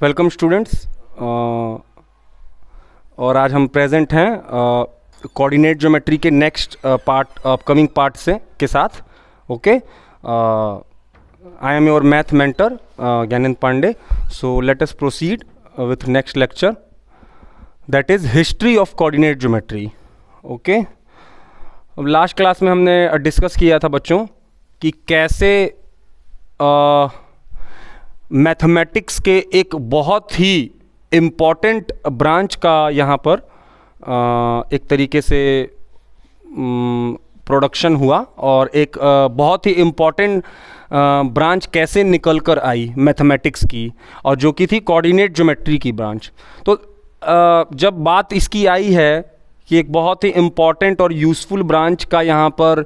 Welcome students. और आज हम प्रेजेंट हैं कोऑर्डिनेट ज्योमेट्री के नेक्स्ट पार्ट अपकमिंग पार्ट से के साथ। Okay, I am your math mentor Gyanendra Pandey. So let us proceed with next lecture, that is history of coordinate geometry. Okay, अब last class में हमने डिस्कस किया था बच्चों कि कैसे मैथमेटिक्स के एक बहुत ही इम्पॉर्टेंट ब्रांच का यहाँ पर एक तरीके से प्रोडक्शन हुआ और एक बहुत ही इम्पॉर्टेंट ब्रांच कैसे निकल कर आई मैथमेटिक्स की, और जो कि थी कोऑर्डिनेट ज्योमेट्री की ब्रांच। तो जब बात इसकी आई है कि एक बहुत ही इम्पॉर्टेंट और यूज़फुल ब्रांच का यहाँ पर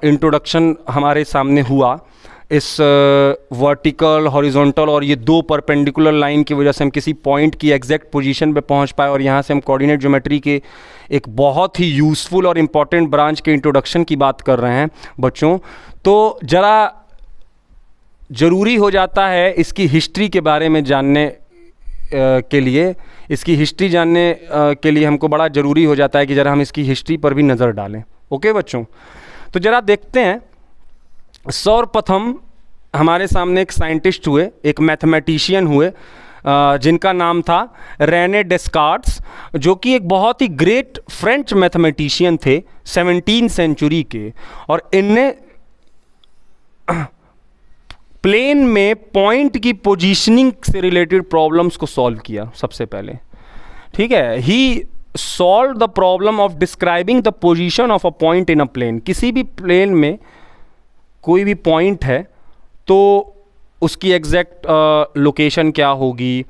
इंट्रोडक्शन हमारे सामने हुआ, इस वर्टिकल, हॉरिजॉन्टल और ये दो परपेंडिकुलर लाइन की वजह से हम किसी पॉइंट की एग्जैक्ट पोजीशन पे पहुंच पाए, और यहाँ से हम कोऑर्डिनेट ज्योमेट्री के एक बहुत ही यूज़फुल और इम्पॉर्टेंट ब्रांच के इंट्रोडक्शन की बात कर रहे हैं बच्चों। तो ज़रा ज़रूरी हो जाता है इसकी हिस्ट्री के बारे में जानने के लिए, इसकी हिस्ट्री जानने के लिए हमको बड़ा ज़रूरी हो जाता है कि ज़रा हम इसकी हिस्ट्री पर भी नज़र डालें। ओके बच्चों, तो ज़रा देखते हैं। सर्वप्रथम हमारे सामने एक साइंटिस्ट हुए, एक मैथमेटिशियन हुए जिनका नाम था रेने डेस्कार्ट्स, जो कि एक बहुत ही ग्रेट फ्रेंच मैथमेटिशियन थे 17वीं सेंचुरी के। और इनने प्लेन में पॉइंट की पोजीशनिंग से रिलेटेड प्रॉब्लम्स को सॉल्व किया सबसे पहले। ठीक है, he solve the problem of describing the position of a point in a plane. किसी भी प्लेन में कोई भी पॉइंट है तो उसकी एग्जैक्ट लोकेशन क्या होगी,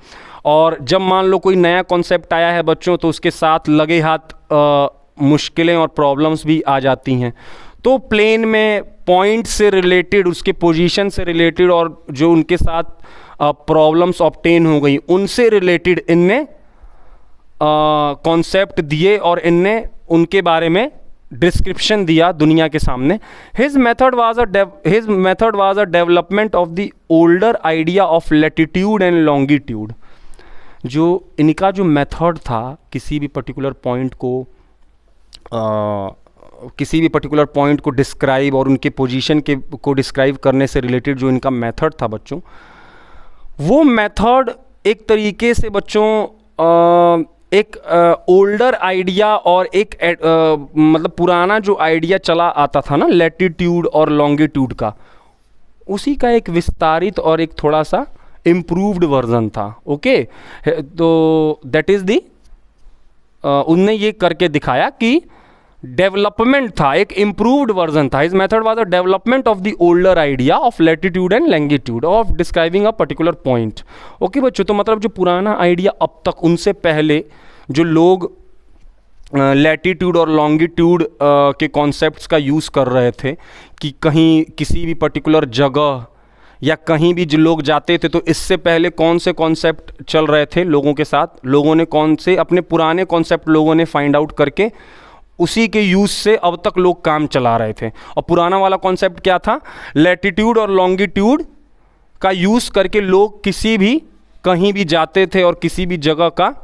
और जब मान लो कोई नया कॉन्सेप्ट आया है बच्चों तो उसके साथ लगे हाथ मुश्किलें और प्रॉब्लम्स भी आ जाती हैं। तो प्लेन में पॉइंट से रिलेटेड, उसके पोजीशन से रिलेटेड और जो उनके साथ प्रॉब्लम्स ऑब्टेन हो गई उनसे रिलेटेड इनने कॉन्सेप्ट दिए और इनने उनके बारे में डिस्क्रिप्शन दिया दुनिया के सामने। His method was a development of the older idea of latitude and longitude. जो इनका जो मेथड था किसी भी पर्टिकुलर पॉइंट को डिस्क्राइब और उनके पोजीशन को डिस्क्राइब करने से रिलेटेड जो इनका मेथड था बच्चों, वो मेथड एक तरीके से बच्चों एक ओल्डर आइडिया और एक मतलब पुराना जो आइडिया चला आता था ना लैटिट्यूड और लॉन्गिट्यूड का, उसी का एक विस्तारित और एक थोड़ा सा इम्प्रूव्ड वर्जन था। ओके, तो दैट इज़ दी उनने ये करके दिखाया कि डेवलपमेंट था, एक इम्प्रूव्ड वर्जन था। His method was a development of the older idea of latitude and longitude of describing a particular point. Okay बच्चों, तो मतलब जो पुराना आइडिया अब तक उनसे पहले जो लोग लैटिट्यूड और लॉन्गिट्यूड के कॉन्सेप्ट्स का यूज़ कर रहे थे कि कहीं किसी भी पर्टिकुलर जगह या कहीं भी जो लोग जाते थे, तो इससे पहले कौन से कॉन्सेप्ट चल रहे थे लोगों के साथ, लोगों ने कौन से अपने पुराने कॉन्सेप्ट लोगों ने फाइंड आउट करके उसी के यूज़ से अब तक लोग काम चला रहे थे। और पुराना वाला कॉन्सेप्ट क्या था, लैटिट्यूड और लॉन्गिट्यूड का यूज़ करके लोग किसी भी कहीं भी जाते थे और किसी भी जगह का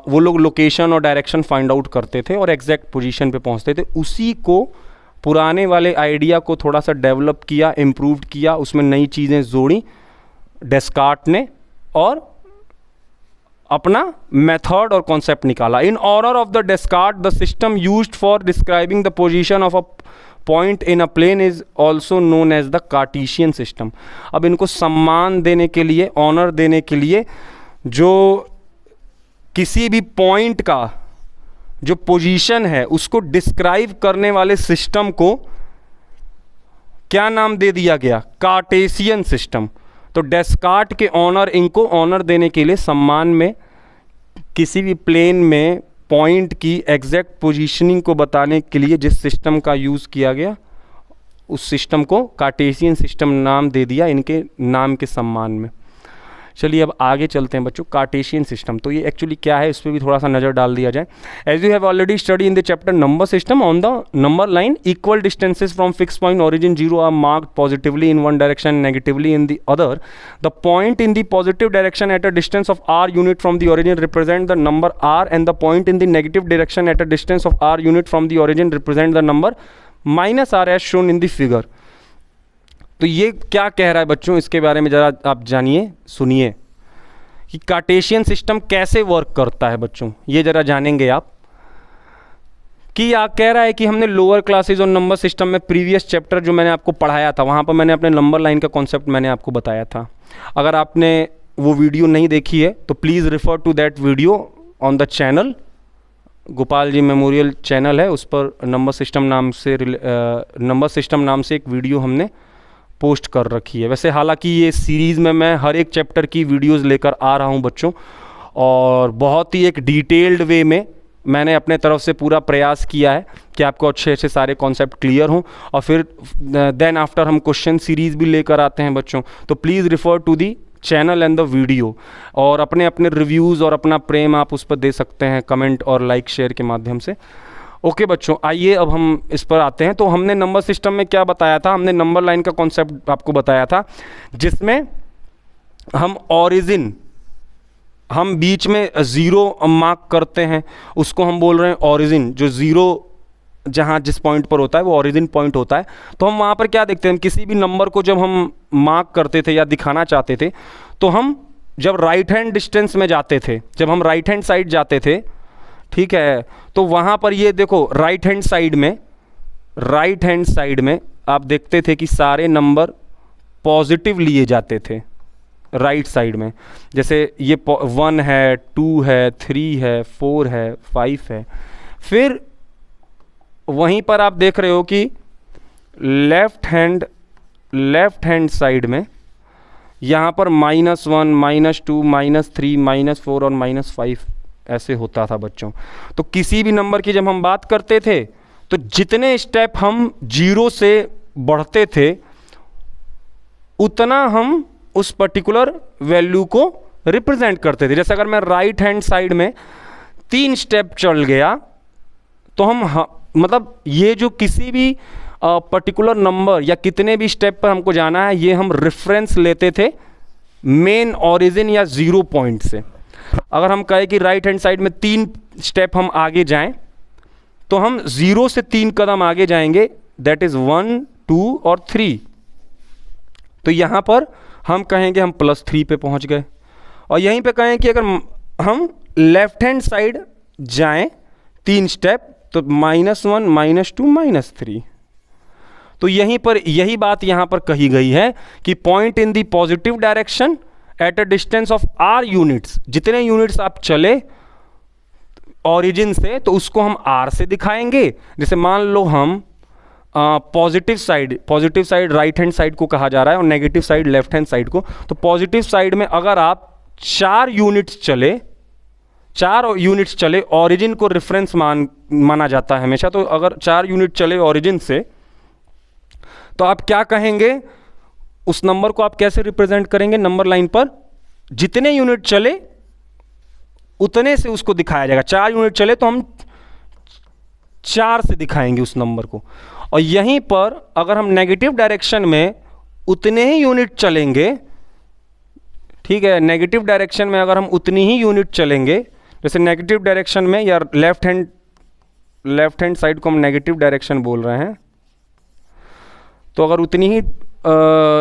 वो लोग लोकेशन और डायरेक्शन फाइंड आउट करते थे और एग्जैक्ट पोजीशन पे पहुंचते थे। उसी को पुराने वाले आइडिया को थोड़ा सा डेवलप किया, इम्प्रूव किया, उसमें नई चीज़ें जोड़ी डेस्कार्ट ने और अपना मेथड और कॉन्सेप्ट निकाला। In honour of the Descartes the system used for describing the position of a point in a plane is also known as the Cartesian system. अब इनको सम्मान देने के लिए, ऑनर देने के लिए, जो किसी भी पॉइंट का जो पोजीशन है उसको डिस्क्राइब करने वाले सिस्टम को क्या नाम दे दिया गया, कार्टेशियन सिस्टम। तो डेस्कार्ट के ऑनर, इनको ऑनर देने के लिए सम्मान में किसी भी प्लेन में पॉइंट की एग्जैक्ट पोजीशनिंग को बताने के लिए जिस सिस्टम का यूज़ किया गया उस सिस्टम को कार्टेशियन सिस्टम नाम दे दिया इनके नाम के सम्मान में। चलिए अब आगे चलते हैं बच्चों, कार्टेशियन सिस्टम। तो ये एक्चुअली क्या है, इस पर भी थोड़ा सा नज़र डाल दिया जाए। As you have already study in the chapter number system on the number line, equal distances from fix point origin 0 are marked positively in one direction, negatively in the other. The point in the positive direction at a distance of r unit from the origin represent the number r, and the point in the negative direction at a distance of r unit from the origin represent the number minus r as shown in the figure. तो ये क्या कह रहा है बच्चों, इसके बारे में ज़रा आप जानिए, सुनिए कि कार्टेशियन सिस्टम कैसे वर्क करता है बच्चों, ये ज़रा जानेंगे आप। कि या कह रहा है कि हमने लोअर क्लासेज और नंबर सिस्टम में प्रीवियस चैप्टर जो मैंने आपको पढ़ाया था, वहाँ पर मैंने अपने नंबर लाइन का कॉन्सेप्ट मैंने आपको बताया था। अगर आपने वो वीडियो नहीं देखी है तो please refer to that video on the channel, Gopal ji memorial channel है, उस पर नंबर सिस्टम नाम से एक वीडियो हमने पोस्ट कर रखी है। वैसे हालांकि ये सीरीज़ में मैं हर एक चैप्टर की वीडियोज़ लेकर आ रहा हूँ बच्चों, और बहुत ही एक डिटेल्ड वे में मैंने अपने तरफ से पूरा प्रयास किया है कि आपको अच्छे अच्छे सारे कॉन्सेप्ट क्लियर हों, और फिर देन आफ्टर हम क्वेश्चन सीरीज़ भी लेकर आते हैं बच्चों। तो please refer to the channel and the video, और अपने अपने रिव्यूज़ और अपना प्रेम आप उस पर दे सकते हैं कमेंट और लाइक शेयर के माध्यम से। ओके बच्चों, आइए अब हम इस पर आते हैं। तो हमने नंबर सिस्टम में क्या बताया था, हमने नंबर लाइन का कॉन्सेप्ट आपको बताया था, जिसमें हम ऑरिजिन, हम बीच में ज़ीरो मार्क करते हैं, उसको हम बोल रहे हैं ऑरिजिन। जो ज़ीरो जहाँ जिस पॉइंट पर होता है वो ऑरिजिन पॉइंट होता है। तो हम वहाँ पर क्या देखते हैं, किसी भी नंबर को जब हम मार्क करते थे या दिखाना चाहते थे, तो हम जब राइट हैंड डिस्टेंस में जाते थे, जब हम राइट हैंड साइड जाते थे, ठीक है, तो वहाँ पर ये देखो राइट हैंड साइड में आप देखते थे कि सारे नंबर पॉजिटिव लिए जाते थे राइट साइड में। जैसे ये 1 है, 2 है, 3 है, 4 है, 5 है। फिर वहीं पर आप देख रहे हो कि लेफ्ट हैंड साइड में यहाँ पर -1, -2, -3, -4 और -5 ऐसे होता था बच्चों। तो किसी भी नंबर की जब हम बात करते थे, तो जितने स्टेप हम 0 से बढ़ते थे, उतना हम उस पर्टिकुलर वैल्यू को रिप्रेजेंट करते थे। जैसे अगर मैं राइट हैंड साइड में 3 स्टेप चल गया, तो हम मतलब ये जो किसी भी पर्टिकुलर नंबर या कितने भी स्टेप पर हमको जाना है, ये हम रेफरेंस लेते थे मेन ऑरिजिन या 0 पॉइंट से। अगर हम कहें कि राइट हैंड साइड में 3 स्टेप हम आगे जाएं, तो हम 0 से 3 कदम आगे जाएंगे, दैट इज़ 1, 2 और 3। तो यहाँ पर हम कहेंगे हम +3 पे पहुँच गए। और यहीं पे कहें कि अगर हम लेफ्ट हैंड साइड जाएं 3 स्टेप, तो -1, -2, -3। तो यहीं पर यही बात यहाँ पर कही गई है कि point in the positive direction at a distance of r units, जितने यूनिट्स आप चले ऑरिजिन से, तो उसको हम r से दिखाएंगे। जैसे मान लो हम positive side right hand side को कहा जा रहा है और negative side left hand side को। तो पॉजिटिव साइड में अगर आप 4 यूनिट्स चले, ऑरिजिन को रेफरेंस माना जाता है हमेशा। तो अगर 4 यूनिट चले ऑरिजिन से, तो आप क्या कहेंगे, उस नंबर को आप कैसे रिप्रेजेंट करेंगे नंबर लाइन पर, जितने यूनिट चले उतने से उसको दिखाया जाएगा। 4 यूनिट चले तो हम 4 से दिखाएंगे उस नंबर को। और यहीं पर अगर हम नेगेटिव डायरेक्शन में उतने ही यूनिट चलेंगे, ठीक है, नेगेटिव डायरेक्शन में अगर हम उतनी ही यूनिट चलेंगे, जैसे नेगेटिव डायरेक्शन में या लेफ्ट हैंड साइड को हम नेगेटिव डायरेक्शन बोल रहे हैं, तो अगर उतनी ही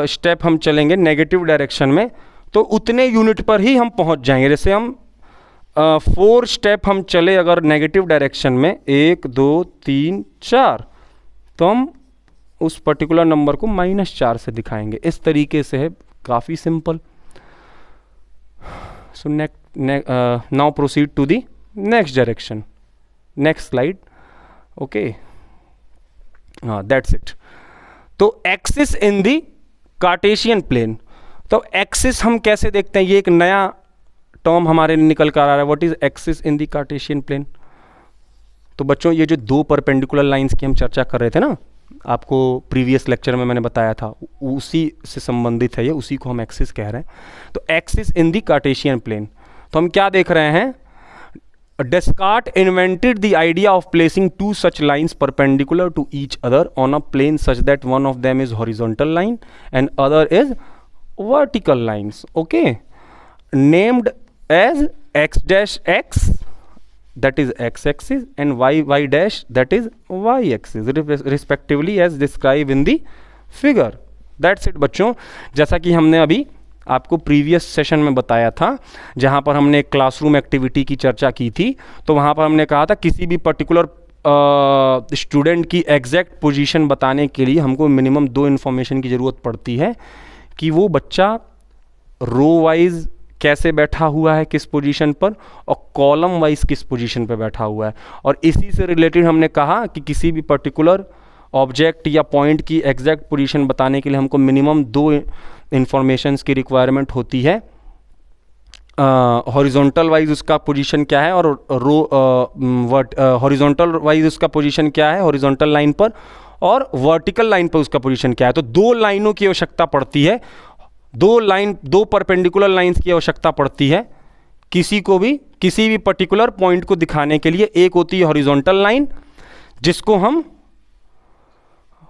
स्टेप हम चलेंगे नेगेटिव डायरेक्शन में, तो उतने यूनिट पर ही हम पहुंच जाएंगे। जैसे हम 4 स्टेप हम चले अगर नेगेटिव डायरेक्शन में, 1, 2, 3, 4, तो हम उस पर्टिकुलर नंबर को -4 से दिखाएंगे। इस तरीके से है, काफ़ी simple. So now proceed to the next direction, next slide. Okay, हाँ, दैट्स इट। तो axis in the Cartesian plane, तो एक्सिस हम कैसे देखते हैं, ये एक नया टर्म हमारे निकल कर आ रहा है। What is axis in the Cartesian plane? तो बच्चों, ये जो 2 परपेंडिकुलर लाइंस की हम चर्चा कर रहे थे ना, आपको प्रीवियस लेक्चर में मैंने बताया था, उसी से संबंधित है ये, उसी को हम एक्सिस कह रहे हैं। तो axis in the Cartesian plane. तो हम क्या देख रहे हैं, Descartes invented the idea of placing two such lines perpendicular to each other on a plane such that one of them is horizontal line and other is vertical lines, okay, named as x dash x, that is x axis, and y dash, that is y axis, respectively as described in the figure. That's it बच्चों। जैसा कि हमने अभी आपको previous session में बताया था, जहाँ पर हमने एक क्लासरूम एक्टिविटी की चर्चा की थी, तो वहाँ पर हमने कहा था किसी भी पर्टिकुलर स्टूडेंट की एग्जैक्ट पोजीशन बताने के लिए हमको मिनिमम 2 इन्फॉर्मेशन की ज़रूरत पड़ती है, कि वो बच्चा रो वाइज कैसे बैठा हुआ है, किस पोजीशन पर, और कॉलम वाइज किस पोजीशन पर बैठा हुआ है। और इसी से रिलेटेड हमने कहा कि किसी भी पर्टिकुलर ऑब्जेक्ट या पॉइंट की एग्जैक्ट पोजीशन बताने के लिए हमको मिनिमम 2 इंफॉर्मेशंस की रिक्वायरमेंट होती है। हॉरिजॉन्टल वाइज उसका पोजीशन क्या है, और हॉरिजॉन्टल वाइज उसका पोजीशन क्या है हॉरिजॉन्टल लाइन पर, और वर्टिकल लाइन पर उसका पोजीशन क्या है। तो 2 लाइनों की आवश्यकता पड़ती है, 2 परपेंडिकुलर लाइंस की आवश्यकता पड़ती है किसी भी पर्टिकुलर पॉइंट को दिखाने के लिए। एक होती है हॉरिजॉन्टल लाइन, जिसको हम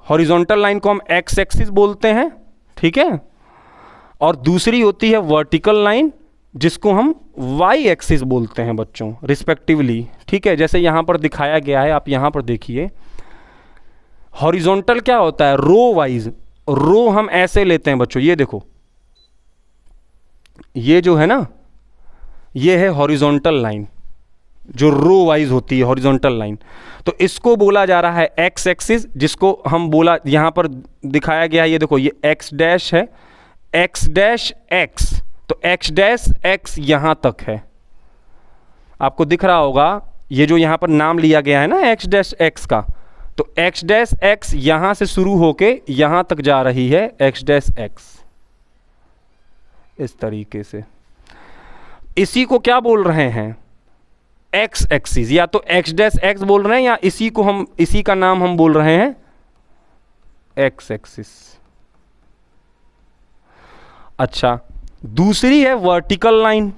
हॉरिजॉन्टल लाइन को हम एक्स एक्सिस बोलते हैं, ठीक है, और दूसरी होती है वर्टिकल लाइन, जिसको हम वाई एक्सिस बोलते हैं बच्चों, रिस्पेक्टिवली, ठीक है। जैसे यहां पर दिखाया गया है, आप यहां पर देखिए, हॉरिजॉन्टल क्या होता है, रो वाइज। रो हम ऐसे लेते हैं बच्चों, ये देखो, ये जो है ना, ये है हॉरिजॉन्टल लाइन, जो रो वाइज होती है हॉरिजॉन्टल लाइन। तो इसको बोला जा रहा है एक्स एक्सिस, जिसको हम बोला यहां पर दिखाया गया है, ये देखो, ये एक्स डैश है, एक्स डैश एक्स, तो एक्स डैश एक्स यहां तक है, आपको दिख रहा होगा, ये जो यहां पर नाम लिया गया है ना एक्स डैश एक्स का, तो एक्स डैश एक्स यहां से शुरू होके यहां तक जा रही है, एक्स डैश एक्स, इस तरीके से। इसी को क्या बोल रहे हैं, एक्स एक्सिस, या तो एक्स डैश एक्स बोल रहे हैं, या इसी का नाम हम बोल रहे हैं एक्स एक्सिस। अच्छा, दूसरी है वर्टिकल लाइन।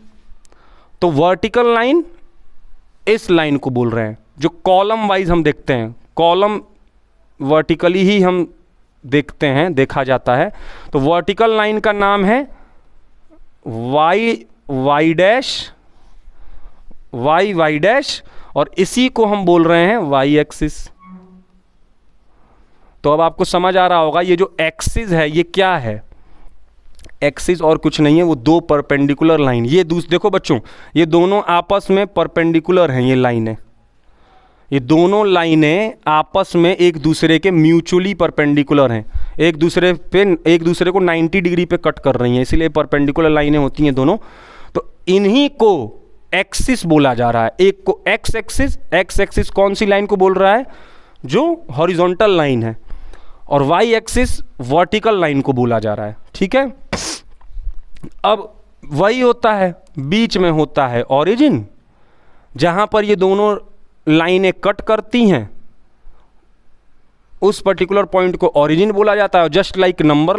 तो वर्टिकल लाइन इस लाइन को बोल रहे हैं, जो कॉलम वाइज हम देखते हैं, कॉलम वर्टिकली ही हम देखा जाता है। तो वर्टिकल लाइन का नाम है वाई डैश, और इसी को हम बोल रहे हैं वाई एक्सिस। तो अब आपको समझ आ रहा होगा, ये जो एक्सिस है ये क्या है, एक्सिस और कुछ नहीं है, वो 2 परपेंडिकुलर लाइन। ये देखो बच्चों, ये दोनों आपस में परपेंडिकुलर हैं, ये लाइनें, ये दोनों लाइनें आपस में एक दूसरे के म्यूचुअली परपेंडिकुलर हैं, एक दूसरे को 90 डिग्री पे कट कर रही हैं, इसीलिए परपेंडिकुलर लाइनें होती हैं दोनों। तो इन्हीं को एक्सिस बोला जा रहा है। एक को एक्स एक्सिस कौन सी लाइन को बोल रहा है, जो हॉरिजॉन्टल लाइन है, और वाई एक्सिस वर्टिकल लाइन को बोला जा रहा है, ठीक है। अब वही होता है, बीच में होता है ओरिजिन, जहां पर ये दोनों लाइनें कट करती हैं, उस पर्टिकुलर पॉइंट को ओरिजिन बोला जाता है। जस्ट लाइक नंबर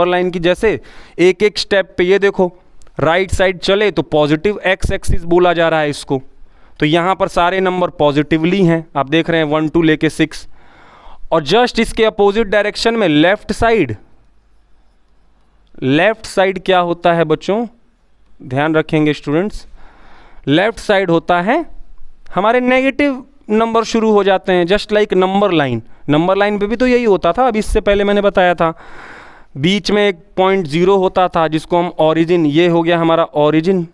लाइन की जैसे एक एक स्टेप पे ये देखो, राइट साइड चले तो पॉजिटिव एक्स एक्सिस बोला जा रहा है इसको। तो यहां पर सारे नंबर पॉजिटिवली हैं, आप देख रहे हैं 1 2 लेके 6। और जस्ट इसके अपोजिट डायरेक्शन में लेफ्ट साइड क्या होता है बच्चों, ध्यान रखेंगे स्टूडेंट्स, लेफ्ट साइड होता है हमारे नेगेटिव नंबर शुरू हो जाते हैं, जस्ट लाइक नंबर लाइन पे भी तो यही होता था। अब इससे पहले मैंने बताया था, बीच में एक पॉइंट 0 होता था, जिसको हम ओरिजिन, ये हो गया हमारा ओरिजिन,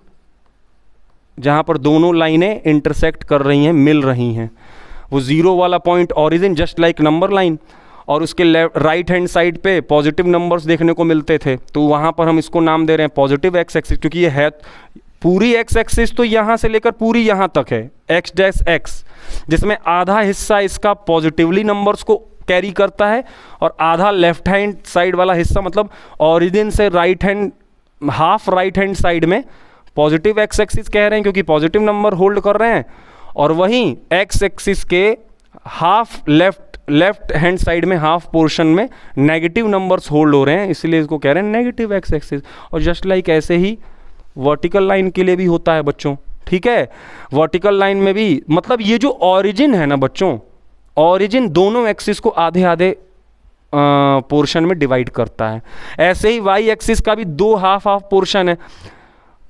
जहां पर दोनों लाइनें इंटरसेक्ट कर रही हैं, मिल रही हैं, वो 0 वाला point origin, just like number line. और उसके राइट हैंड साइड पे पॉजिटिव नंबर्स देखने को मिलते थे, तो वहाँ पर हम इसको नाम दे रहे हैं पॉजिटिव एक्स एक्सिस, क्योंकि ये है पूरी एक्स एक्सिस तो यहाँ से लेकर पूरी यहाँ तक है, एक्स डैश एक्स, जिसमें आधा हिस्सा इसका पॉजिटिवली नंबर्स को कैरी करता है, और आधा लेफ्ट हैंड साइड वाला हिस्सा, मतलब ओरिजिन से हाफ राइट हैंड साइड में पॉजिटिव एक्स एक्सिस कह रहे हैं, क्योंकि पॉजिटिव नंबर होल्ड कर रहे हैं, और वहीं एक्स एक्सिस के half left left hand side में हाफ पोर्शन में नेगेटिव नंबर्स होल्ड हो रहे हैं, इसलिए इसको कह रहे हैं नेगेटिव एक्स एक्सिस। और जस्ट लाइक ऐसे ही वर्टिकल लाइन के लिए भी होता है बच्चों, ठीक है। वर्टिकल लाइन में भी मतलब ये जो ऑरिजिन है ना बच्चों, ऑरिजिन दोनों एक्सिस को आधे आधे पोर्शन में डिवाइड करता है। ऐसे ही वाई एक्सिस का भी दो हाफ हाफ पोर्शन है।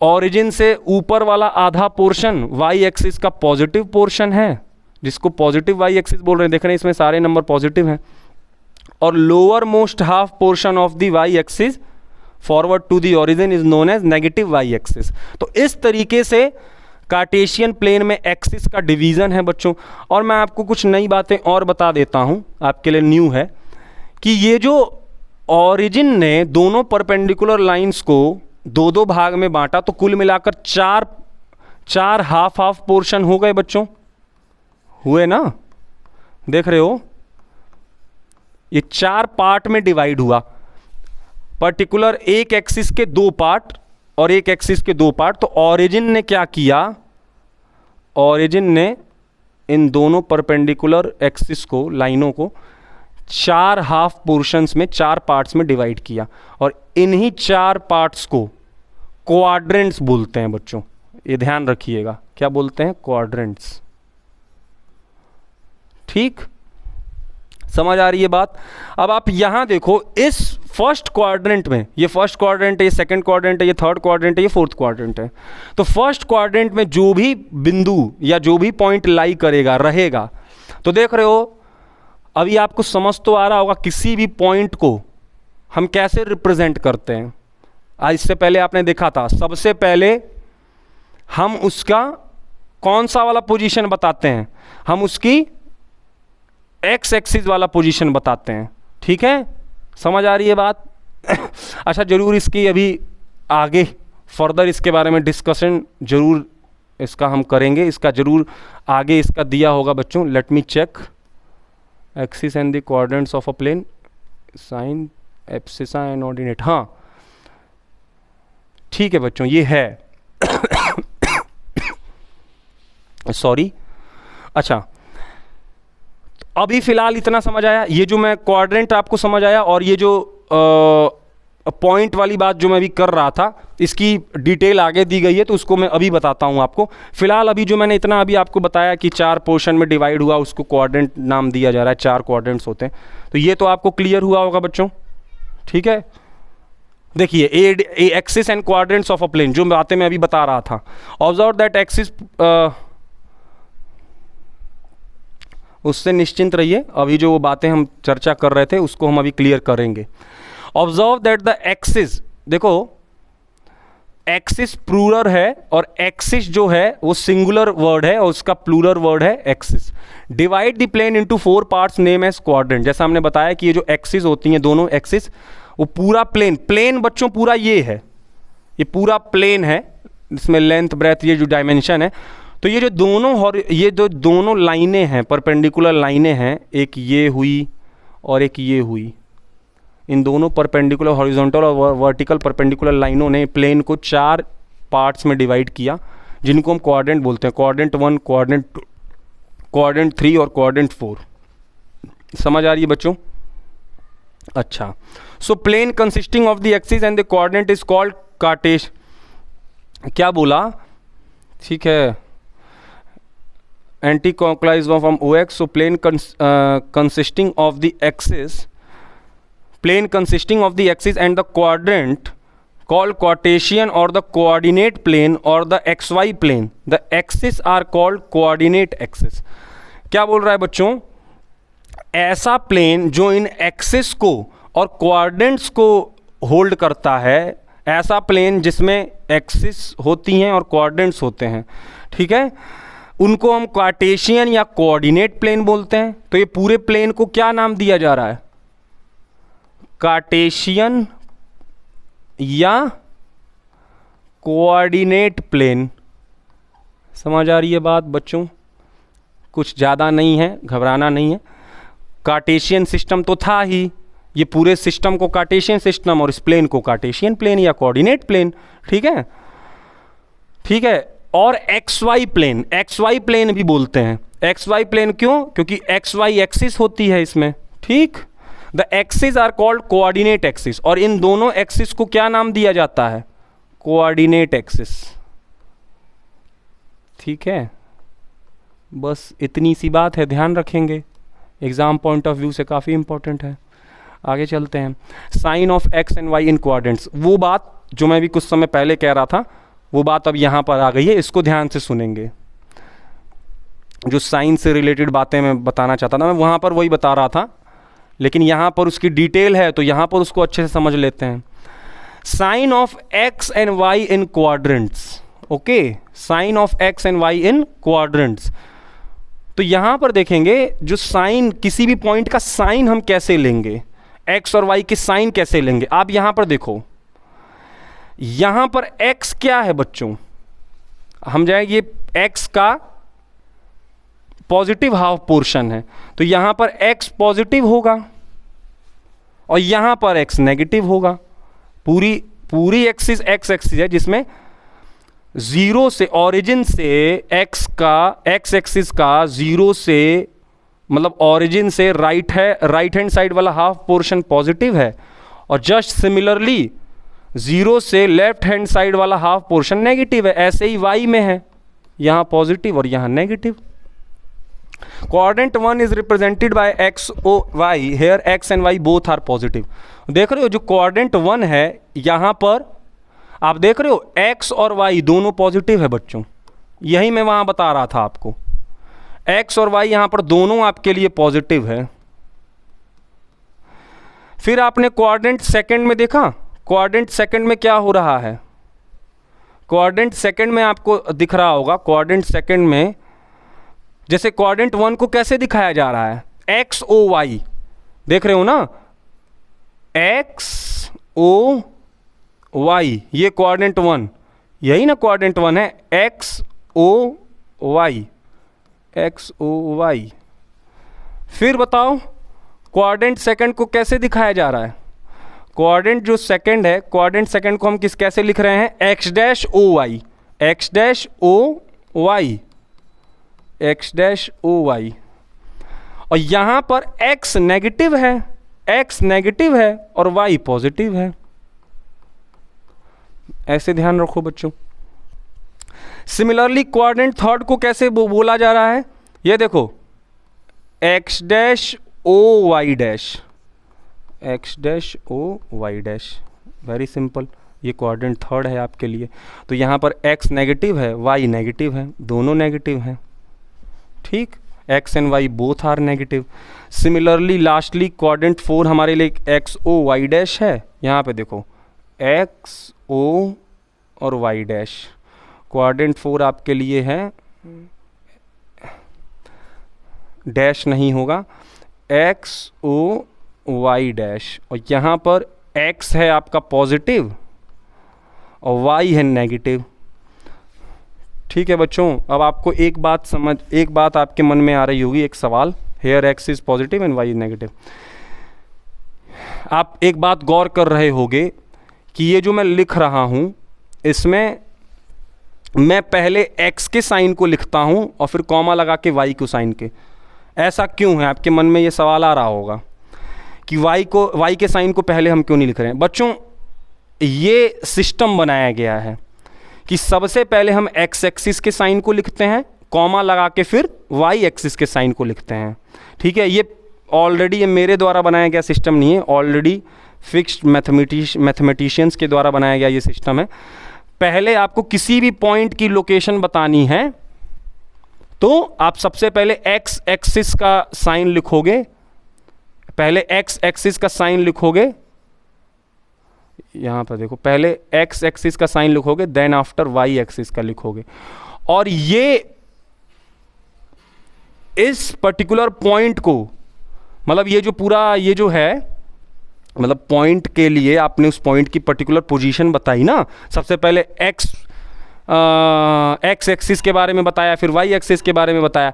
ऑरिजिन से ऊपर वाला आधा पोर्शन वाई एक्सिस का पॉजिटिव पोर्शन है, जिसको पॉजिटिव वाई एक्सिस बोल रहे हैं, देख रहे हैं इसमें सारे नंबर पॉजिटिव हैं। और lower most half portion of the Y axis forward to the origin is known as negative Y axis. तो इस तरीके से कार्टेशियन प्लेन में एक्सिस का डिवीजन है बच्चों। और मैं आपको कुछ नई बातें और बता देता हूं, आपके लिए न्यू है, कि ये जो ऑरिजिन ने दोनों परपेंडिकुलर लाइंस को दो दो भाग में बांटा, तो कुल मिलाकर चार हाफ हाफ पोर्शन हो गए बच्चों, हुए ना, देख रहे हो, ये चार पार्ट में डिवाइड हुआ। पर्टिकुलर एक एक्सिस के दो पार्ट और एक एक्सिस के दो पार्ट। तो ऑरिजिन ने क्या किया, ऑरिजिन ने इन दोनों परपेंडिकुलर एक्सिस को, लाइनों को चार हाफ पोर्शंस में, चार पार्ट्स में डिवाइड किया। और इन्हीं चार पार्ट्स को क्वाड्रेंट्स बोलते हैं बच्चों, ये ध्यान रखिएगा, क्या बोलते हैं, क्वाड्रेंट्स। ठीक, समझ आ रही है बात। अब आप यहां देखो, इस फर्स्ट क्वाड्रेंट में, ये फर्स्ट क्वाड्रेंट है, ये सेकंड क्वाड्रेंट है, ये थर्ड क्वाड्रेंट है, ये फोर्थ क्वाड्रेंट है। तो फर्स्ट क्वाड्रेंट में जो भी बिंदु या जो भी पॉइंट लाई करेगा, रहेगा, तो देख रहे हो अभी आपको समझ तो आ रहा होगा किसी भी पॉइंट को हम कैसे रिप्रेजेंट करते हैं। आज इससे पहले आपने देखा था, सबसे पहले हम उसका कौन सा वाला पोजीशन बताते हैं, हम उसकी एक्स एक्सिस वाला पोजीशन बताते हैं, ठीक है, समझ आ रही है बात। अच्छा, जरूर इसकी अभी आगे फर्दर इसके बारे में डिस्कशन जरूर इसका हम करेंगे, इसका जरूर आगे इसका दिया होगा बच्चों। Let me check, axis and the coordinates of a plane, sign abscissa and ordinate, हाँ ठीक है बच्चों, ये है। सॉरी, अच्छा अभी फिलहाल इतना समझ आया, ये जो मैं क्वाड्रेंट आपको समझ आया, और ये जो पॉइंट वाली बात जो मैं अभी कर रहा था, इसकी डिटेल आगे दी गई है, तो उसको मैं अभी बताता हूँ आपको। फिलहाल अभी जो मैंने इतना अभी आपको बताया कि चार पोर्शन में डिवाइड हुआ, उसको क्वाड्रेंट नाम दिया जा रहा है, चार क्वाड्रेंट्स होते हैं। तो ये तो आपको क्लियर हुआ होगा बच्चों, ठीक है। देखिए, a axis and quadrants of a plane, जो बातें मैं अभी बता रहा था। ऑब्जर्व दैट एक्सिस, उससे निश्चिंत रहिए, अभी जो वो बातें हम चर्चा कर रहे थे उसको हम अभी क्लियर करेंगे। ऑब्जर्व दैट द एक्सिस, देखो एक्सिस प्लूरल है, और एक्सिस जो है वो सिंगुलर वर्ड है और उसका प्लूरल वर्ड है axis. Divide the plane into four parts name as quadrant. जैसा हमने बताया कि ये जो एक्सिस होती हैं, दोनों एक्सिस, वो पूरा प्लेन, प्लेन बच्चों पूरा ये है, ये पूरा प्लेन है, इसमें लेंथ ब्रेथ ये जो डायमेंशन है। तो ये जो दोनों लाइनें हैं, परपेंडिकुलर लाइनें हैं, एक ये हुई और एक ये हुई, इन दोनों परपेंडिकुलर हॉरिजॉन्टल और वर्टिकल परपेंडिकुलर लाइनों ने प्लेन को चार पार्ट्स में डिवाइड किया, जिनको हम क्वाड्रेंट बोलते हैं, क्वाड्रेंट 1, क्वाड्रेंट 2, क्वाड्रेंट 3 और क्वाड्रेंट 4। समझ आ रही है बच्चों। अच्छा, so plane consisting of the axis and the quadrant is called Cartesian, क्या बोला, ठीक है, anti clockwise from OX। So plane consisting of the axis, plane consisting of the axis and the quadrant called Cartesian or the coordinate plane or the XY plane. The axes are called coordinate axis. क्या बोल रहा है बच्चों, ऐसा plane जो इन axis को और coordinates को होल्ड करता है, ऐसा प्लेन जिसमें एक्सिस होती हैं और कोऑर्डिनेट्स होते हैं, ठीक है, उनको हम कार्टेशियन या कोऑर्डिनेट प्लेन बोलते हैं। तो ये पूरे प्लेन को क्या नाम दिया जा रहा है, कार्टेशियन या कोऑर्डिनेट प्लेन। समझ आ रही है बात बच्चों, कुछ ज़्यादा नहीं है, घबराना नहीं है। कार्टेशियन सिस्टम तो था ही, ये पूरे सिस्टम को कार्टेशियन सिस्टम और इस प्लेन को कार्टेशियन प्लेन या कोऑर्डिनेट प्लेन, ठीक है, ठीक है। और X Y plane, X Y plane भी बोलते हैं। एक्स वाई प्लेन क्यों? क्योंकि एक्स वाई एक्सिस होती है इसमें, ठीक। The axis are called coordinate axis, और इन दोनों एक्सिस को क्या नाम दिया जाता है? कोऑर्डिनेट एक्सिस, ठीक है। बस इतनी सी बात है, ध्यान रखेंगे, एग्जाम पॉइंट ऑफ व्यू से काफ़ी इंपॉर्टेंट है। आगे चलते हैं। Sign of X and Y in coordinates, वो बात जो मैं भी कुछ समय पहले कह रहा था वो बात अब यहाँ पर आ गई है, इसको ध्यान से सुनेंगे। जो साइन से रिलेटेड बातें मैं बताना चाहता था, मैं वहाँ पर वही बता रहा था, लेकिन यहाँ पर उसकी डिटेल है तो यहाँ पर उसको अच्छे से समझ लेते हैं। Sign of X and Y in quadrants, okay, sign of X and Y in quadrants. तो यहाँ पर देखेंगे जो साइन, किसी भी पॉइंट का साइन हम कैसे लेंगे, एक्स और वाई के साइन कैसे लेंगे। आप यहाँ पर देखो, यहाँ पर एक्स क्या है बच्चों, हम जाएंगे, ये एक्स का पॉजिटिव हाफ पोर्शन है, तो यहाँ पर x पॉजिटिव होगा और यहाँ पर x नेगेटिव होगा। पूरी एक्सिस x एक्सिस है जिसमें जीरो से, ओरिजिन से x एक्सिस का जीरो से, मतलब ओरिजिन से राइट हैंड साइड वाला हाफ पोर्शन पॉजिटिव है, और जस्ट सिमिलरली जीरो से लेफ्ट हैंड साइड वाला हाफ पोर्शन नेगेटिव है। ऐसे ही y में है, यहाँ पॉजिटिव और यहाँ negative. Quadrant 1 is represented by x o y, here x and y both are positive। देख रहे हो जो क्वाड्रेंट 1 है यहाँ पर आप देख रहे हो x और y दोनों पॉजिटिव है बच्चों, यही मैं वहाँ बता रहा था आपको, x और y यहाँ पर दोनों आपके लिए पॉजिटिव है। फिर आपने क्वाड्रेंट सेकंड में देखा, क्वाड्रेंट सेकंड में क्या हो रहा है, क्वाड्रेंट सेकंड में आपको दिख रहा होगा, क्वाड्रेंट सेकंड में जैसे क्वाड्रेंट 1 को कैसे दिखाया जा रहा है, एक्स ओ वाई, देख रहे हो ना, एक्स ओ वाई, ये क्वाड्रेंट 1, यही ना क्वाड्रेंट 1 है, X O Y, X O Y. फिर बताओ क्वाड्रेंट सेकंड को कैसे दिखाया जा रहा है, क्वाड्रेंट जो सेकंड है, क्वाड्रेंट सेकंड को हम कैसे लिख रहे हैं, X dash O Y, X dash O Y, X dash O Y, और यहाँ पर x नेगेटिव है, x नेगेटिव है और y पॉजिटिव है। ऐसे ध्यान रखो बच्चों। सिमिलरली क्वाड्रेंट थर्ड को कैसे बोला जा रहा है, ये देखो, x dash O Y dash, X dash O Y dash, very simple. ये क्वाड्रेंट थर्ड है आपके लिए, तो यहाँ पर x नेगेटिव है, y नेगेटिव है, दोनों नेगेटिव हैं, ठीक, x and y both are negative. Similarly lastly quadrant 4 हमारे लिए एक्स ओ वाई डैश है, यहाँ पे देखो एक्स ओ और वाई डैश, क्वाड्रेंट 4 आपके लिए है, डैश नहीं होगा, एक्स ओ वाई डैश, और यहाँ पर x है आपका पॉजिटिव और y है नेगेटिव। ठीक है बच्चों, अब आपको एक बात आपके मन में आ रही होगी, एक सवाल, here X is positive and Y is negative. आप एक बात गौर कर रहे होंगे कि ये जो मैं लिख रहा हूँ इसमें मैं पहले x के साइन को लिखता हूँ और फिर कॉमा लगा के y को साइन के, ऐसा क्यों है? आपके मन में ये सवाल आ रहा होगा कि y के साइन को पहले हम क्यों नहीं लिख रहे हैं। बच्चों ये सिस्टम बनाया गया है कि सबसे पहले हम x एक्सिस के साइन को लिखते हैं, कॉमा लगा के फिर y एक्सिस के साइन को लिखते हैं। ठीक है, ये ऑलरेडी ये मेरे द्वारा बनाया गया सिस्टम नहीं है, ऑलरेडी फिक्स्ड मैथमेटिशियंस के द्वारा बनाया गया ये सिस्टम है। पहले आपको किसी भी पॉइंट की लोकेशन बतानी है तो आप सबसे पहले x एक्सिस का साइन लिखोगे, पहले x एक्सिस का साइन लिखोगे, यहाँ पर देखो, पहले x एक्सिस का साइन लिखोगे, देन आफ्टर y एक्सिस का लिखोगे, और ये इस पर्टिकुलर पॉइंट को, मतलब ये जो पूरा ये जो है, मतलब पॉइंट के लिए आपने उस पॉइंट की पर्टिकुलर पोजीशन बताई ना, सबसे पहले x एक्सिस के बारे में बताया, फिर y एक्सिस के बारे में बताया,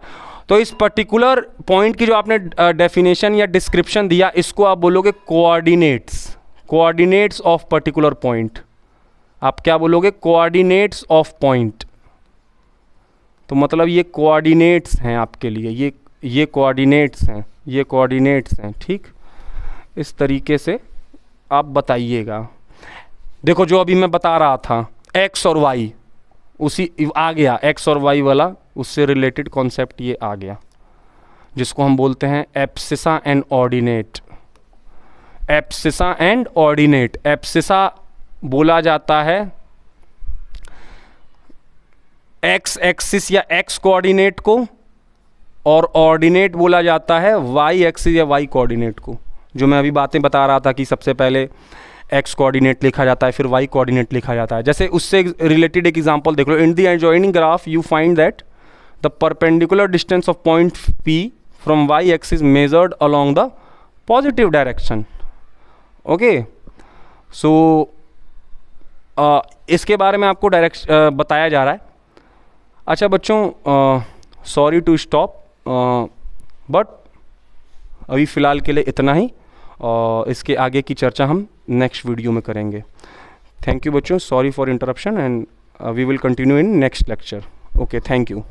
तो इस पर्टिकुलर पॉइंट की जो आपने डेफिनेशन या डिस्क्रिप्शन दिया, इसको आप बोलोगे कोऑर्डिनेट्स ऑफ पर्टिकुलर पॉइंट। आप क्या बोलोगे? Coordinates of point. तो मतलब ये कोऑर्डिनेट्स हैं आपके लिए, ये कोऑर्डिनेट्स हैं, ये कोऑर्डिनेट्स हैं, ठीक। इस तरीके से आप बताइएगा। देखो जो अभी मैं बता रहा था एक्स और वाई, उसी आ गया एक्स और वाई वाला, उससे रिलेटेड कॉन्सेप्ट ये आ गया, जिसको हम बोलते हैं abscissa and ordinate. Abscissa and ordinate, abscissa बोला जाता है एक्स एक्सिस या एक्स कोऑर्डिनेट को, और ऑर्डिनेट बोला जाता है वाई एक्सिस या वाई कोऑर्डिनेट को। जो मैं अभी बातें बता रहा था कि सबसे पहले एक्स कोऑर्डिनेट लिखा जाता है, फिर वाई कोऑर्डिनेट लिखा जाता है। जैसे उससे रिलेटेड एक एग्जांपल देख लो। In the adjoining graph you find that the perpendicular distance of point P from Y axis measured along the positive direction. Okay, so इसके बारे में आपको बताया जा रहा है। अच्छा बच्चों, सॉरी टू स्टॉप, बट अभी फ़िलहाल के लिए इतना ही, और इसके आगे की चर्चा हम नेक्स्ट वीडियो में करेंगे। थैंक यू बच्चों, sorry for interruption, and we will continue in next lecture. Okay, thank you.